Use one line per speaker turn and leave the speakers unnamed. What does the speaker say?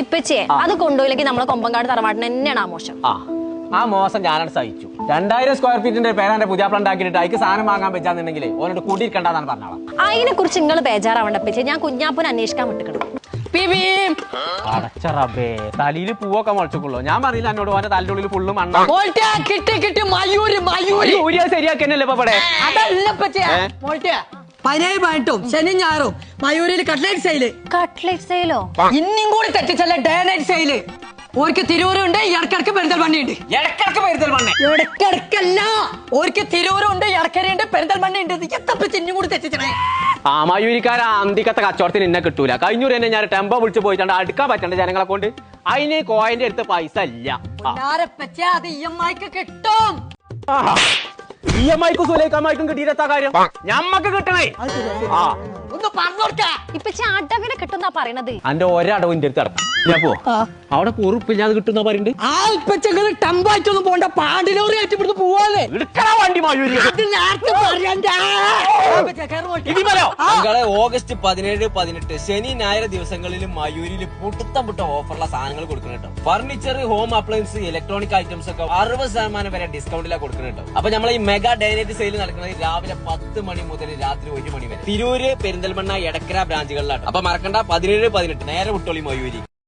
ഇപ്പച്ചേ അത് കൊണ്ടുപോയില്ലെങ്കിൽ നമ്മളെ കൊമ്പങ്കാട് തറവാട്ടിന് തന്നെയാണ് ആമോശം.
ആ മോശം ഞാനാണ് സഹിച്ചു. 2000 സ്ക്വയർ ഫീറ്റിന്റെ പേരാന്റെ പുതിയ പ്ലാൻ ഉണ്ടാക്കിയിട്ട് അതിക്ക് സാധനം വാങ്ങാൻ പറ്റാന്നുണ്ടെങ്കിൽ ഓനോട് കൂട്ടിയിരിക്കണ്ടെന്നാണ് പറഞ്ഞോളാം.
അതിനെ കുറിച്ച് നിങ്ങൾ ബേജാറാവണ്ട പച്ചേ, ഞാൻ കുഞ്ഞാപ്പൂനെ അന്വേഷിക്കാൻ വിട്ടിക്കണം.
അടച്ചറബേ തലയിൽ പൂവൊക്കെ മുളച്ചുള്ളൂ. ഞാൻ പറഞ്ഞില്ല എന്നോട് ഓന്റെ തലയുടെ ഉള്ളിൽ ഫുള്ള് മണ്ണ ശരിയാക്കന്നല്ലേ ഇപ്പൊ ഇവിടെ.
പതിനേഴും ശനി ഞായറും മയൂരിൽ കട്ട്ലേറ്റ് സെയില്.
കട്ട്ലേറ്റ് സെയിലോ?
ഇന്നും കൂടി തെറ്റിച്ചല്ല ഡേ നൈറ്റ് സെയില്. ഓർക്ക് തിരൂരുണ്ട്, ഇടക്കിടക്ക് പെരിന്തൽമണ്ണയുണ്ട്. ഇടക്കിടക്കല്ല, ഓർക്ക് തിരൂരുണ്ട്, ഇടക്കരയുണ്ട്, പെരിന്തൽമണ്ണയുണ്ട്. ഇന്നും കൂടി തെറ്റിച്ചണേ.
ആ മയൂരിക്കാര അന്തിക്കത്തെ കച്ചവടത്തിന് എന്നെ കിട്ടൂല. കഴിഞ്ഞൂർ തന്നെ ഞാൻ ടെമ്പോ വിളിച്ച് പോയിട്ടുണ്ട് അടുക്കാൻ പറ്റണ്ട ജനങ്ങളെ കൊണ്ട്. അതിന് കോയിന്റെ അടുത്ത് പൈസ ഇല്ല.
അത് EMI കിട്ടും.
EMI-ക്കും സുലൈഖാമ്മയ്ക്കും കിട്ടിയിട്ടാ കാര്യം ഞമ്മക്ക് കിട്ടണേ.
ഒന്ന് പറഞ്ഞോർക്ക
ഇപ്പച്ചി അടവിനെ കിട്ടുന്നാ പറയണത്.
അന്റെ ഒരടവും ഇന്റെ അടുത്ത് അടക്കാം. ഞാൻ പോ അവിടെ കുറുപ്പില്ലാതെ കിട്ടുന്ന പറയുന്നുണ്ട്.
ആ ഇപ്പച്ചെങ്കിലും ടെമ്പായിട്ടൊന്നും പോണ്ട, പാണ്ടിലോറി ആയിട്ട് ഇവിടുന്ന് പോവാല്ലേ.
വണ്ടി മയൂരി
ഓഗസ്റ്റ് 17, 18 ശനി ഞായർ ദിവസങ്ങളിൽ മയൂരിൽ പുട്ട ഓഫറുള്ള സാധനങ്ങൾ കൊടുക്കുന്നുണ്ടോ. Furniture, home appliance, electronic items ഒക്കെ 60% വരെ ഡിസ്കൗണ്ടിലാണ് കൊടുക്കുന്നുണ്ടോ. അപ്പൊ നമ്മൾ ഈ മെഗാ ഡേ നൈറ്റ് സെയിൽ നടക്കുന്നത് രാവിലെ 10 മണി മുതൽ രാത്രി 1 മണി വരെ തിരൂര്, പെരിന്തൽമണ്ണ, എടക്കര ബ്രാഞ്ചുകളിലാണ്. അപ്പൊ മറക്കണ്ട 17, 18 നേരെ വിട്ടോളി മയൂരി.